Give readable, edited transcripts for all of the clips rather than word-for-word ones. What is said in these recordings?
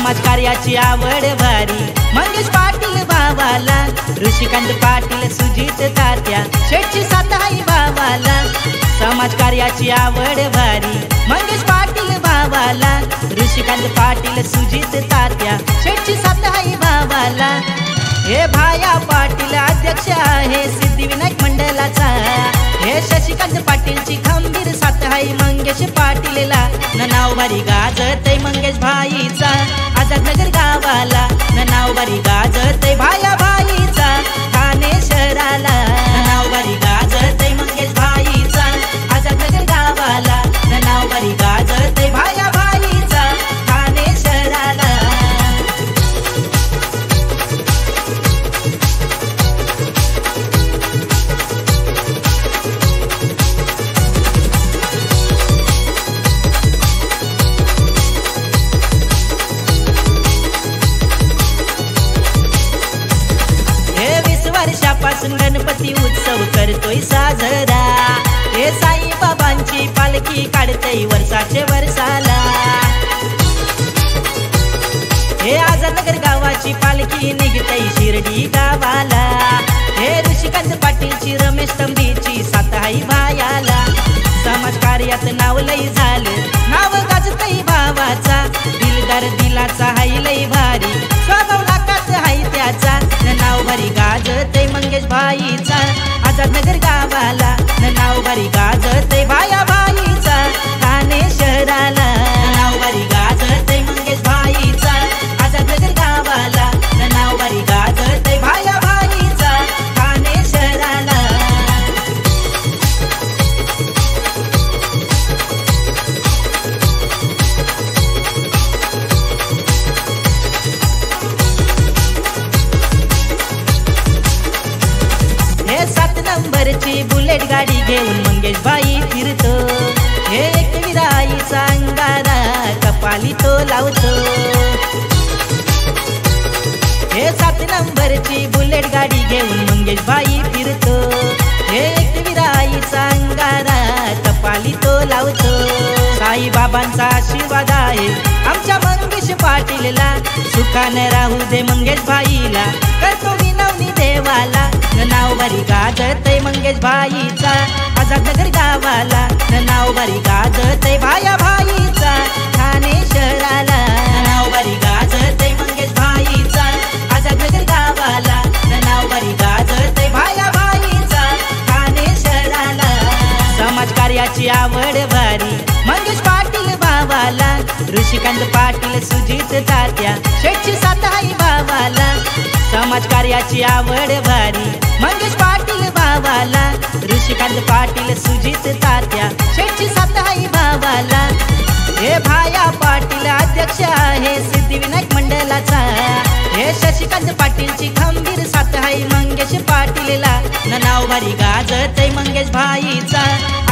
समाज कार्याची आवड भारी मंगेश पाटील भावाला, ऋषिकांत पाटील सुजित तात्या शेठची साथ आहे भावाला। समाज कार्याची आवड भारी मंगेश पाटील भावाला, ऋषिकांत पाटील सुजित तात्या शेठची साथ आहे भावाला। हे भाया पाटील अध्यक्ष आहे सिद्धिविनायक मंडळाचा, हे शशिकांत पाटीलची खंबीर साथ आहे मंगेश पाटीलला। नाव भारी गाजतय मंगेश भाईचा आझादनगर गावाला, नाव भारी गाजतय भाया भाईचा ठाणे शहराला। नाव भारी गाजतय मंगेश भाईचा आझादनगर गावाला, नाव भारी गाजतय भाया भाईचा ठाणे शहराला। वर्षापासून गणपती उत्सव करतोय साजरा, हे साई बाबांची पालखी काढतय वर्षाचे वर्षाला। हे आझादनगर गावाची पालखी निघतय शिर्डी गावाला, हे ऋषिकांत पाटीलची रमेश तंबीची साथ आहे भायाला। समाज कार्यात नाव लई झालं, नाव गाजतय भावाचा, दिलदार दिलाचा हाय लई भारी, स्वभाव लाखात हाय त्याचा। नाव भारी गाजतय मंगेश भाईचा आझादनगर गावाला, नाव भारी गाजतय भाया भाईचा ठाणे शहराला। नाव भारी गाजतय मंगेश भाईचा आझादनगर गावाला, नाव भारी गाजतय भाया भाईचा ठाणे शहराला। हे 7 नंबरची बुलेट गाडी घेऊन मंगेश भाई फिरतो, हे एकविराईचा अंगारा कपाली तो लावतो। हे 7 नंबरची बुलेट गाडी घेऊन मंगेश भाई फिरतो, हे एकविराईचा अंगारा कपाली तो लावतो। साई बाबांचा आशीर्वाद आहे आमच्या मंगेश पाटीलला, सुखाने राहू दे मंगेश भाईला करतो विनवणी देवाला। नाव भारी गाजतय मंगेश भाईचा आझादनगर गावाला, नाव भारी गाजतय भाया भाईचा ठाणे शहराला। नाव भारी गाजतय मंगेश भाईचा आझादनगर गावाला, नाव भारी गाजतय भाया भाईचा ठाणे शहराला। समाज कार्याची आवड भारी मंगेश पाटील भावाला, ऋषिकांत पाटील सुजित तात्या शेठची साथ आहे भावाला। समाज कार्याची आवड भारी मंगेश पाटील भावाला, ऋषिकांत पाटील सुजित तात्या शेठची साथ आहे भावाला। हे भाया पाटील अध्यक्ष आहे सिद्धिविनायक मंडळाचा, हे शशिकांत पाटीलची खंबीर साथ आहे मंगेश पाटीलला। नाव भारी गाजतय मंगेश भाईचा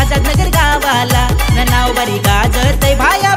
आझादनगर गावाला, नाव भारी गाजतय भाया